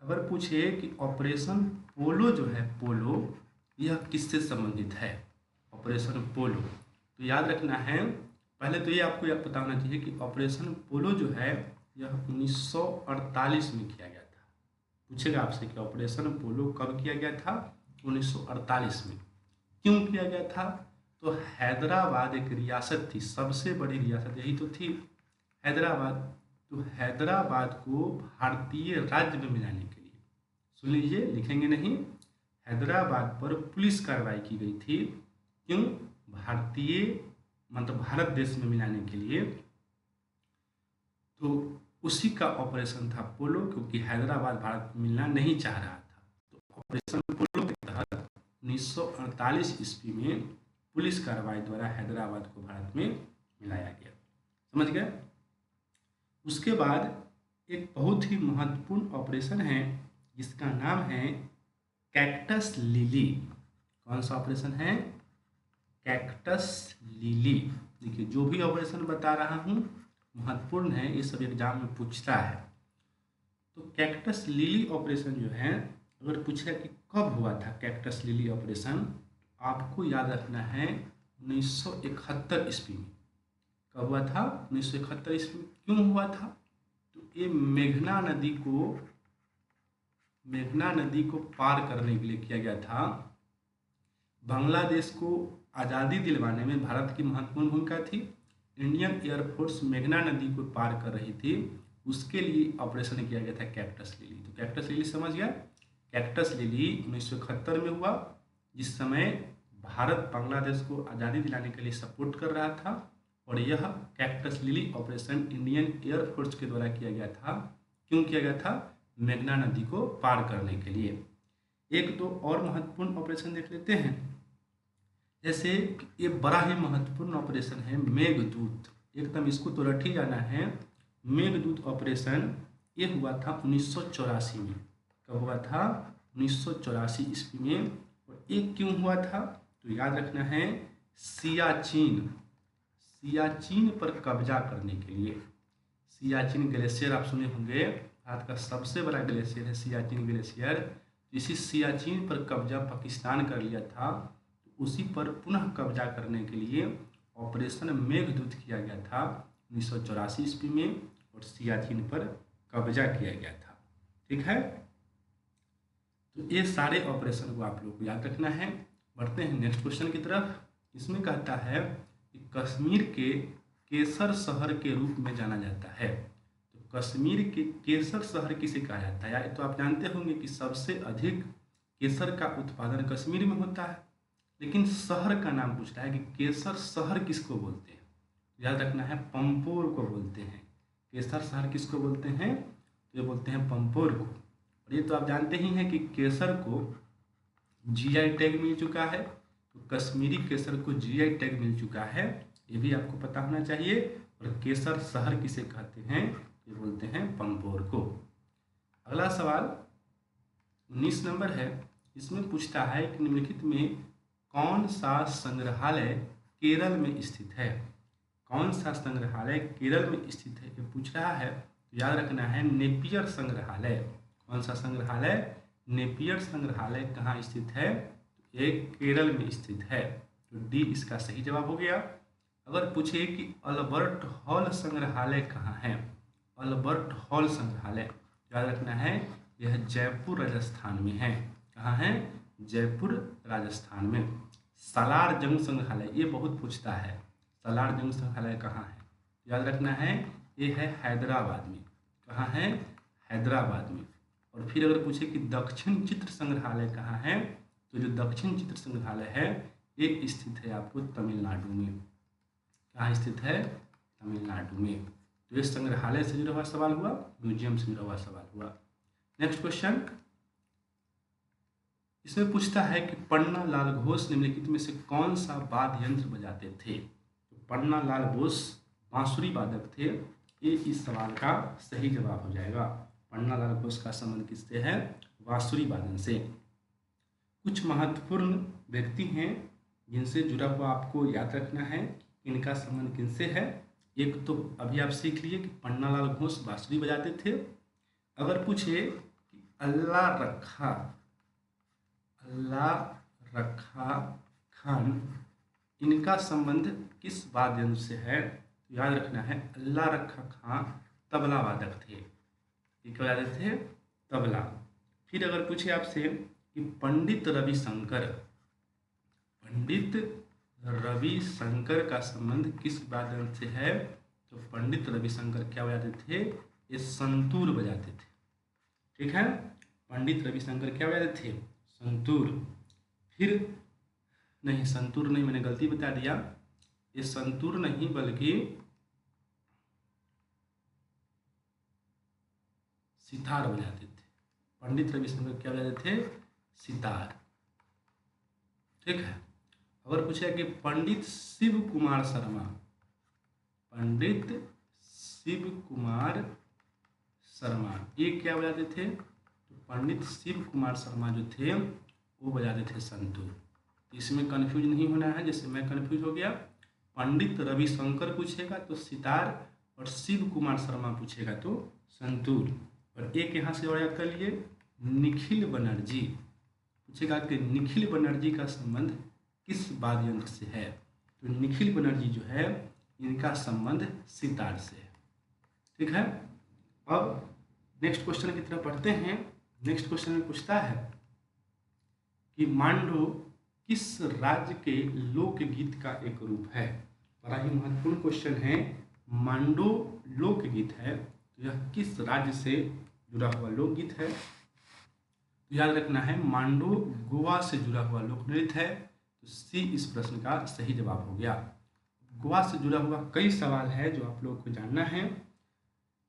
अगर पूछे कि ऑपरेशन पोलो जो है, पोलो यह किससे संबंधित है, ऑपरेशन पोलो। तो याद रखना है, पहले तो ये आपको यह पता होना चाहिए कि ऑपरेशन पोलो जो है यह 1948 में किया गया था। पूछेगा आपसे कि ऑपरेशन पोलो कब किया गया था, 1948 में। क्यों किया गया था, तो हैदराबाद एक रियासत थी, सबसे बड़ी रियासत यही तो थी, हैदराबाद। तो हैदराबाद को भारतीय राज्य में मिलाने के लिए, सुन लीजिए लिखेंगे नहीं, हैदराबाद पर पुलिस कार्रवाई की गई थी। क्यों, भारतीय मतलब भारत देश में मिलाने के लिए। तो उसी का ऑपरेशन था पोलो, क्योंकि हैदराबाद भारत में मिलना नहीं चाह रहा था। तो ऑपरेशन पोलो के तहत 1948 ईस्वी में पुलिस कार्रवाई द्वारा हैदराबाद को भारत में मिलाया गया। समझ गए। उसके बाद एक बहुत ही महत्वपूर्ण ऑपरेशन है जिसका नाम है कैक्टस लिली। कौन सा ऑपरेशन है, कैक्टस लिली। देखिए जो भी ऑपरेशन बता रहा हूँ महत्वपूर्ण है, ये सब एग्जाम में पूछता है। तो कैक्टस लिली ऑपरेशन जो है, अगर पूछेगा कि कब हुआ था कैक्टस लिली ऑपरेशन, आपको याद रखना है 1971 ईस्वी में। कब हुआ था, 1971 ईस्वी में। क्यों हुआ था, तो ये मेघना नदी को पार करने के लिए किया गया था। बांग्लादेश को आज़ादी दिलवाने में भारत की महत्वपूर्ण भूमिका थी। इंडियन एयरफोर्स मेघना नदी को पार कर रही थी, उसके लिए ऑपरेशन किया गया था कैक्टस लिली। तो कैक्टस लिली समझ गया। कैक्टस लिली 1971 में हुआ, जिस समय भारत बांग्लादेश को आज़ादी दिलाने के लिए सपोर्ट कर रहा था। और यह cactus lily operation Indian air force के द्वारा किया गया था। क्यों किया गया था, मेघना नदी को पार करने के लिए। एक दो और महत्वपूर्ण ऑपरेशन देख लेते हैं। जैसे ये बड़ा ही महत्वपूर्ण ऑपरेशन है मेघदूत, एकदम इसको तो रट ही जाना है। मेघदूत ऑपरेशन ये हुआ था 1984 में। कब हुआ था? 1984 ईस्वी में। और ये क्यों हुआ था? तो याद रखना है, सियाचिन पर कब्जा करने के लिए। सियाचिन ग्लेशियर आप सुने होंगे, भारत का सबसे बड़ा ग्लेशियर है सियाचिन ग्लेशियर। इसी सियाचिन पर कब्जा पाकिस्तान कर लिया था, तो उसी पर पुनः कब्जा करने के लिए ऑपरेशन मेघदूत किया गया था 1984 ईस्वी में, और सियाचिन पर कब्जा किया गया था। ठीक है, तो ये सारे ऑपरेशन को आप लोग को याद रखना है। बढ़ते हैं नेक्स्ट क्वेश्चन की तरफ। इसमें कहता है कि कश्मीर के केसर शहर के रूप में जाना जाता है। तो कश्मीर के केसर शहर किसे कहा जाता है? या तो आप जानते होंगे कि सबसे अधिक केसर का उत्पादन कश्मीर में होता है, लेकिन शहर का नाम पूछ रहा है कि केसर शहर किसको बोलते हैं। याद रखना है, पंपोर को बोलते हैं। केसर शहर किसको बोलते हैं? तो ये बोलते हैं पंपोर को। और ये तो आप जानते ही हैं कि केसर को जीआई टैग मिल चुका है, तो कश्मीरी केसर को जीआई टैग मिल चुका है, ये भी आपको पता होना चाहिए। और केसर शहर किसे कहते हैं? ये बोलते हैं पंपोर को। अगला सवाल 19 नंबर है। इसमें पूछता है कि निम्नलिखित में कौन सा संग्रहालय केरल में स्थित है? कौन सा संग्रहालय केरल में स्थित है, ये पूछ रहा है। तो याद रखना है, नेपियर संग्रहालय। कौन सा संग्रहालय? नेपियर संग्रहालय कहाँ स्थित है? तो ये केरल में स्थित है। तो डी इसका सही जवाब हो गया। अगर पूछे कि अल्बर्ट हॉल संग्रहालय कहाँ है? अल्बर्ट हॉल संग्रहालय याद रखना है, यह जयपुर राजस्थान में है। कहाँ है? जयपुर राजस्थान में। सालार जंग संग्रहालय ये बहुत पूछता है, सालार जंग संग्रहालय कहाँ है? याद रखना है, ये है हैदराबाद में। कहाँ है? हैदराबाद में। और फिर अगर पूछे कि दक्षिण चित्र संग्रहालय कहाँ है, तो जो दक्षिण चित्र संग्रहालय है ये स्थित है आपको तमिलनाडु में। कहाँ स्थित है? तमिलनाडु में। तो ये संग्रहालय से जुड़ा हुआ सवाल हुआ, म्यूजियम से जुड़ा हुआ सवाल हुआ। नेक्स्ट क्वेश्चन, इसमें पूछता है कि पन्ना लाल घोष निम्नलिखित में से कौन सा वाद्य यंत्र बजाते थे? तो पन्ना लाल घोष बांसुरी वादक थे, ये इस सवाल का सही जवाब हो जाएगा। पन्ना लाल घोष का संबंध किससे है? बांसुरी वादन से। कुछ महत्वपूर्ण व्यक्ति हैं जिनसे जुड़ा हुआ आपको याद रखना है, इनका संबंध किनसे है। एक तो अभी आप सीख लिए कि पन्ना लाल घोष बांसुरी बजाते थे। अगर पूछे कि अल्लाह रखा खान, इनका संबंध किस वाद्य यंत्र से है? तो याद रखना है, अल्लाह रखा खान तबला वादक थे। ये क्या वादक थे? तबला। फिर अगर पूछे आपसे कि पंडित रविशंकर का संबंध किस वाद्य यंत्र से है, तो पंडित रविशंकर क्या बजाते थे? ये संतूर बजाते थे। ठीक है, पंडित रविशंकर क्या बजाते थे? संतूर। फिर नहीं, संतूर नहीं, मैंने गलती बता दिया, ये संतूर नहीं बल्कि सितार बजाते थे। पंडित रविशंकर क्या बजाते थे? सितार। ठीक है, अगर पूछा कि पंडित शिव कुमार शर्मा ये क्या बजाते थे? तो पंडित शिव कुमार शर्मा जो थे वो बजाते थे संतूर। इसमें कंफ्यूज नहीं होना है, जैसे मैं कंफ्यूज हो गया। पंडित रविशंकर पूछेगा तो सितार, और शिव कुमार शर्मा पूछेगा तो संतूर। और एक यहाँ से और याद कर लिए, निखिल बनर्जी पूछेगा कि निखिल बनर्जी का संबंध किस वाद्य यंत्र से है? तो निखिल बनर्जी जो है इनका संबंध सितार से है। ठीक है, अब नेक्स्ट क्वेश्चन की तरफ पढ़ते हैं। नेक्स्ट क्वेश्चन में पूछता है कि मांडो किस राज्य के लोकगीत का एक रूप है? बड़ा ही महत्वपूर्ण क्वेश्चन है। मांडो लोकगीत है, तो यह किस राज्य से जुड़ा हुआ लोकगीत है? तो याद रखना है, मांडो गोवा से जुड़ा हुआ लोक नृत्य है। तो सी इस प्रश्न का सही जवाब हो गया। गोवा से जुड़ा हुआ कई सवाल है जो आप लोगों को जानना है।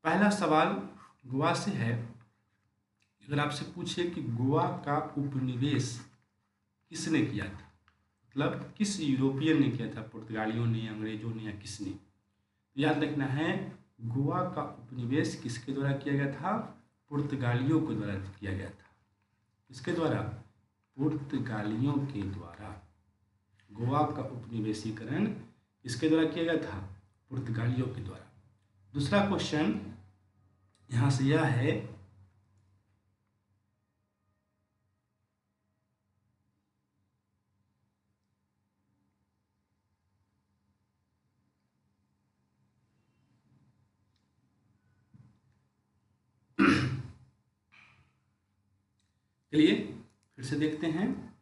पहला सवाल गोवा से है अगर आपसे पूछे कि गोवा का उपनिवेश किसने किया था, मतलब किस यूरोपियन ने किया था, पुर्तगालियों ने, अंग्रेजों ने या किसने, तो याद रखना है गोवा का उपनिवेश किसके द्वारा किया गया था, पुर्तगालियों के द्वारा किया गया था। किसके द्वारा, पुर्तगालियों के द्वारा। गोवा का उपनिवेशीकरण किसके द्वारा किया गया था, पुर्तगालियों के द्वारा। दूसरा क्वेश्चन यहाँ से यह है चलिए फिर से देखते हैं।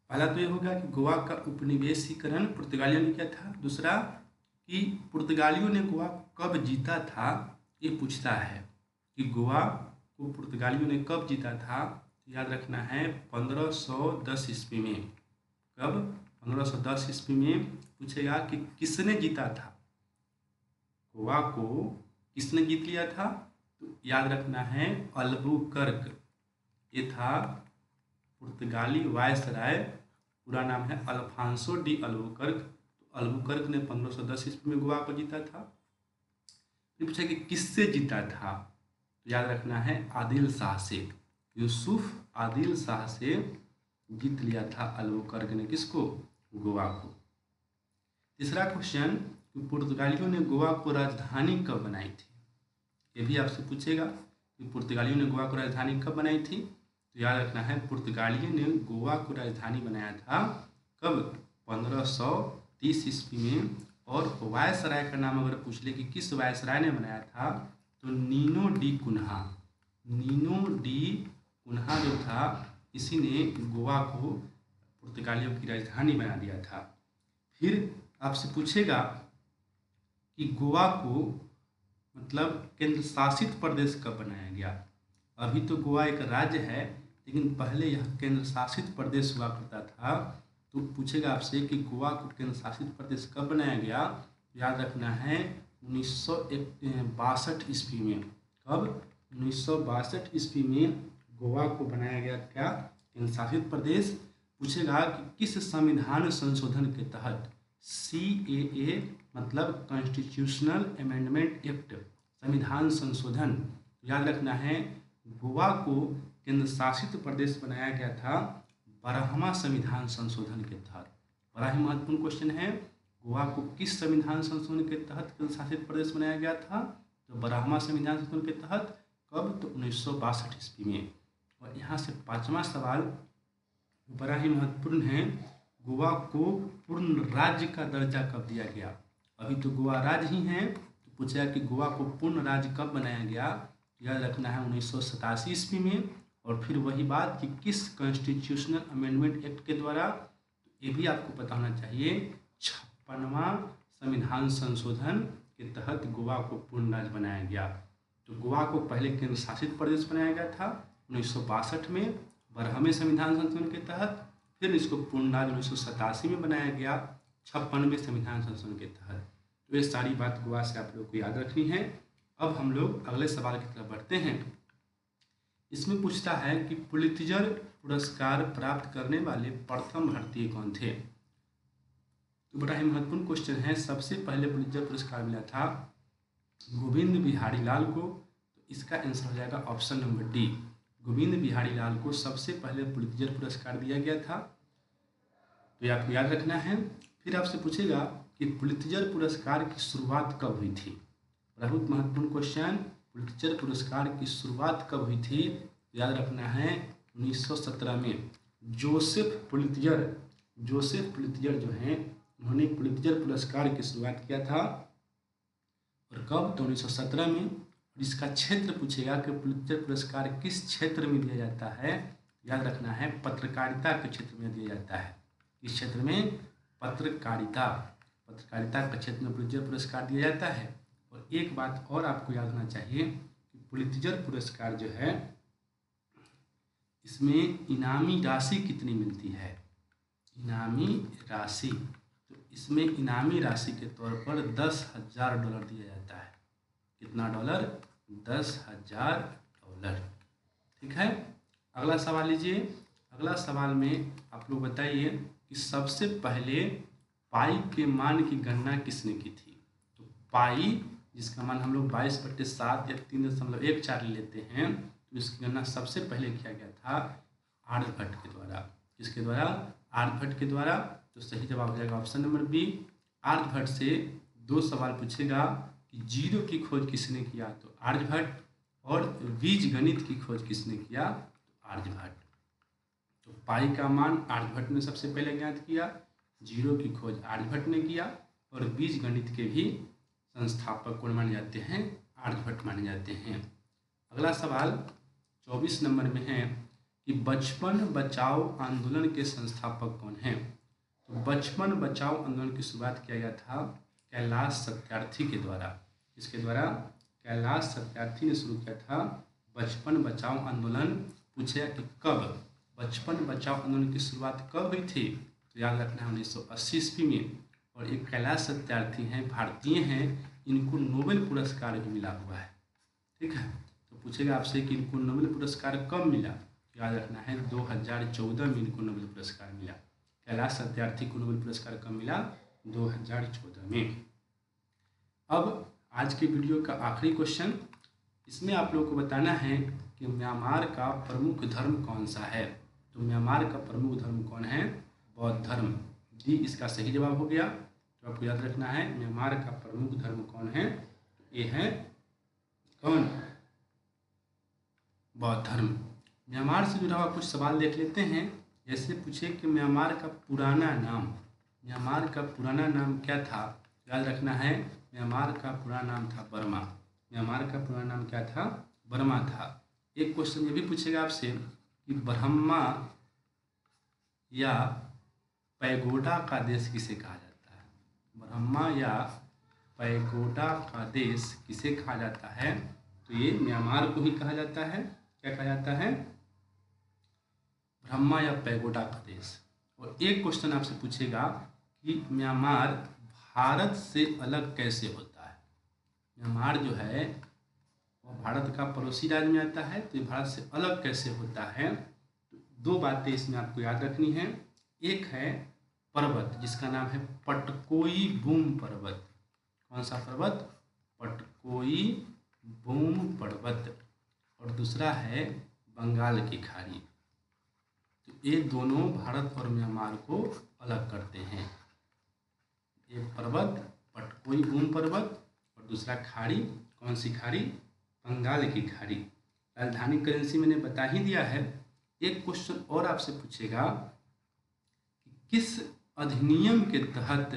पहला तो ये होगा कि गोवा का उपनिवेशीकरण पुर्तगालियों ने किया था। दूसरा कि पुर्तगालियों ने गोवा कब जीता था, ये पूछता है कि गोवा को पुर्तगालियों ने कब जीता था। तो याद रखना है 1510 ईस्वी में। कब, 1510 ईस्वी में पूछेगा कि किसने जीता था, गोवा को किसने जीत लिया था। तो याद रखना है अल्बुकर्क, ये था पुर्तगाली वायसराय, पूरा नाम है अल्फांसो डी अल्बुकर्क। तो अल्बुकर्क ने 1510 ईस्वी में गोवा को जीता था। फिर पूछा कि किससे जीता था, तो याद रखना है आदिल शाह से, यूसुफ आदिल शाह से जीत लिया था अल्बुकर्क ने, किसको, गोवा को। तीसरा क्वेश्चन कि पुर्तगालियों ने गोवा को राजधानी कब बनाई थी, ये भी आपसे पूछेगा कि पुर्तगालियों ने गोवा को राजधानी कब बनाई थी। तो याद रखना है पुर्तगालियों ने गोवा को राजधानी बनाया था कब, 1530 ईस्वी में। और वायसराय का नाम अगर पूछ ले कि किस वायसराय ने बनाया था, तो Nino da Cunha, Nino da Cunha जो था, इसी ने गोवा को पुर्तगालियों की राजधानी बना दिया था। फिर आपसे पूछेगा कि गोवा को मतलब केंद्र शासित प्रदेश कब बनाया गया। अभी तो गोवा एक राज्य है, लेकिन पहले यह केंद्र शासित प्रदेश हुआ करता था। तो पूछेगा आपसे कि गोवा को केंद्र शासित प्रदेश कब बनाया गया। याद रखना है 1962 ईस्वी में। कब, 1962 ईस्वी में गोवा को बनाया गया क्या, केंद्र शासित प्रदेश। पूछेगा कि किस संविधान संशोधन के तहत, CAA मतलब कॉन्स्टिट्यूशनल अमेंडमेंट एक्ट, संविधान संशोधन। याद रखना है गोवा को केंद्र शासित प्रदेश बनाया गया था 12वां संविधान संशोधन के तहत। बड़ा ही महत्वपूर्ण क्वेश्चन है, गोवा को किस संविधान संशोधन के तहत केंद्र शासित प्रदेश बनाया गया था, तो 12वां संविधान संशोधन के तहत। कब, तो 1962 ईस्वी में। और यहाँ से पांचवा सवाल बड़ा ही महत्वपूर्ण है, गोवा को पूर्ण राज्य का दर्जा कब दिया गया। अभी तो गोवा राज्य ही है, तो पूछा कि गोवा को पूर्ण राज्य कब बनाया गया। याद रखना है 1987 ईस्वी में। और फिर वही बात कि किस कॉन्स्टिट्यूशनल अमेंडमेंट एक्ट के द्वारा, ये भी आपको पता होना चाहिए, 56वां संविधान संशोधन के तहत गोवा को पूर्ण राज्य बनाया गया। तो गोवा को पहले केंद्र शासित प्रदेश बनाया गया था 1962 में 12वें संविधान संशोधन के तहत। फिर इसको पूर्ण राज्य 1987 में बनाया गया 56वें संविधान संशोधन के तहत। तो ये सारी बात गोवा से आप लोग को याद रखनी है। अब हम लोग अगले सवाल की तरफ बढ़ते हैं। इसमें पूछता है कि पुलित्जर पुरस्कार प्राप्त करने वाले प्रथम भारतीय कौन थे। तो बड़ा ही महत्वपूर्ण क्वेश्चन है। सबसे पहले पुलित्जर पुरस्कार मिला था गोविंद बिहारी लाल को। तो इसका आंसर हो जाएगा option number D, Govind Bihari Lal को सबसे पहले पुलित्जर पुरस्कार दिया गया था। तो ये आपको याद रखना है। फिर आपसे पूछेगा कि पुलित्जर पुरस्कार की शुरुआत कब हुई थी। बहुत महत्वपूर्ण क्वेश्चन, पुलित्जर पुरस्कार की शुरुआत कब हुई थी। याद रखना है 1917 में जोसेफ पुलित्जर जो हैं, उन्होंने पुलित्जर पुरस्कार की शुरुआत किया था। और कब, तो 1917 में। और इसका क्षेत्र पूछेगा कि पुलित्जर पुरस्कार किस क्षेत्र में दिया जाता है। याद रखना है पत्रकारिता के क्षेत्र में दिया जाता है। इस क्षेत्र में पत्रकारिता के क्षेत्र में पुलित्जर पुरस्कार दिया जाता है। और एक बात और आपको याद होना चाहिए कि पुलित्जर पुरस्कार जो है, इसमें इनामी राशि कितनी मिलती है, इनामी राशि। तो इसमें इनामी राशि के तौर पर $10,000 दिया जाता है। कितना डॉलर, $10,000। ठीक है। अगला सवाल लीजिए। अगला सवाल में आप लोग बताइए कि सबसे पहले पाई के मान की गणना किसने की थी। तो पाई जिसका मान हम लोग 22/7 या 3.14 लेते हैं, तो इसकी गणना सबसे पहले किया गया था आर्यभट्ट के द्वारा। किसके द्वारा? आर्यभट्ट के द्वारा। तो सही जवाब हो जाएगा ऑप्शन नंबर बी। आर्यभट्ट से 2 सवाल पूछेगा कि जीरो की खोज किसने किया, तो आर्यभट्ट, और बीज गणित की खोज किसने किया, तो आर्यभट्ट। तो पाई का मान आर्यभट्ट ने सबसे पहले ज्ञात किया, जीरो की खोज आर्यभट्ट ने किया, और बीज गणित के भी संस्थापक कौन माने जाते हैं? आर्यभट्ट माने जाते हैं। अगला सवाल 24 नंबर में है कि बचपन बचाओ आंदोलन के संस्थापक कौन हैं। तो बचपन बचाओ आंदोलन की शुरुआत किया गया था कैलाश सत्यार्थी के द्वारा। किसके द्वारा? कैलाश सत्यार्थी ने शुरू किया था बचपन बचाओ आंदोलन। पूछेगा कि कब बचपन बचाओ आंदोलन की शुरुआत कब हुई थी, तो याद रखना है 1980 ईस्वी में। और एक कैलाश सत्यार्थी हैं, भारतीय हैं, इनको नोबेल पुरस्कार भी मिला हुआ है। ठीक है। तो पूछेगा आपसे कि इनको नोबेल पुरस्कार कब मिला, याद रखना है 2014 में इनको नोबेल पुरस्कार मिला। कैलाश सत्यार्थी को नोबेल पुरस्कार कब मिला? 2014 में। अब आज के वीडियो का आखिरी क्वेश्चन, इसमें आप लोगों को बताना है कि म्यांमार का प्रमुख धर्म कौन सा है। तो म्यांमार का प्रमुख धर्म कौन है? बौद्ध धर्म। डी इसका सही जवाब हो गया। तो आपको याद रखना है म्यांमार का प्रमुख धर्म कौन है, तो ये है कौन? बौद्ध धर्म। म्यांमार से जुड़ा हुआ कुछ सवाल देख लेते हैं। जैसे पूछे कि म्यांमार का पुराना नाम, म्यांमार का पुराना नाम क्या था? याद रखना है म्यांमार का पुराना नाम था बर्मा। म्यांमार का पुराना नाम क्या था? बर्मा था। एक क्वेश्चन ये भी पूछेगा आपसे कि ब्रह्मा या पैगोडा का देश किसे कहा जाता है। ब्रह्मा या पैगोडा का देश किसे कहा जाता है, तो ये म्यांमार को ही कहा जाता है। क्या कहा जाता है? ब्रह्मा या पैगोडा का देश। और एक क्वेश्चन आपसे पूछेगा कि म्यांमार भारत से अलग कैसे होता है। म्यांमार जो है वो भारत का पड़ोसी राज्य में आता है, तो ये भारत से अलग कैसे होता है। तो 2 बातें इसमें आपको याद रखनी है। एक है पर्वत जिसका नाम है पटकोई बूम पर्वत। कौन सा पर्वत? पटकोई बूम पर्वत। और दूसरा है बंगाल की खाड़ी। तो ये दोनों भारत और म्यांमार को अलग करते हैं। एक पर्वत पटकोई बूम पर्वत, और दूसरा खाड़ी, कौन सी खाड़ी? बंगाल की खाड़ी। राजधानी करेंसी मैंने बता ही दिया है। एक क्वेश्चन और आपसे पूछेगा कि किस अधिनियम के तहत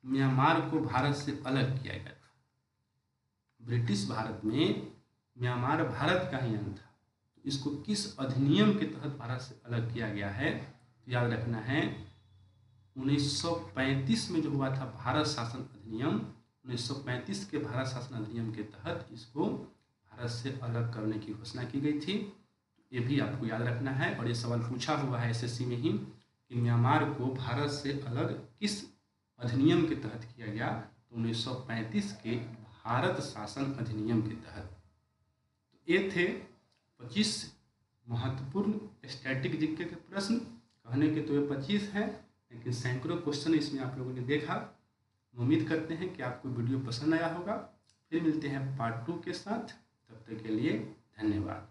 म्यांमार को भारत से अलग किया गया था। ब्रिटिश भारत में म्यांमार भारत का ही अंग था, तो इसको किस अधिनियम के तहत भारत से अलग किया गया है, तो याद रखना है 1935 में जो हुआ था भारत शासन अधिनियम, 1935 के भारत शासन अधिनियम के तहत इसको भारत से अलग करने की घोषणा की गई थी। ये भी आपको याद रखना है। और ये सवाल पूछा हुआ है एसएससी में ही कि म्यांमार को भारत से अलग किस अधिनियम के तहत किया गया, तो 1935 के भारत शासन अधिनियम के तहत। तो ये थे 25 महत्वपूर्ण स्टैटिक जीके के प्रश्न। कहने के तो ये 25 हैं, लेकिन सैकड़ों क्वेश्चन इसमें आप लोगों ने देखा। उम्मीद करते हैं कि आपको वीडियो पसंद आया होगा। फिर मिलते हैं पार्ट 2 के साथ। तब तक के लिए धन्यवाद।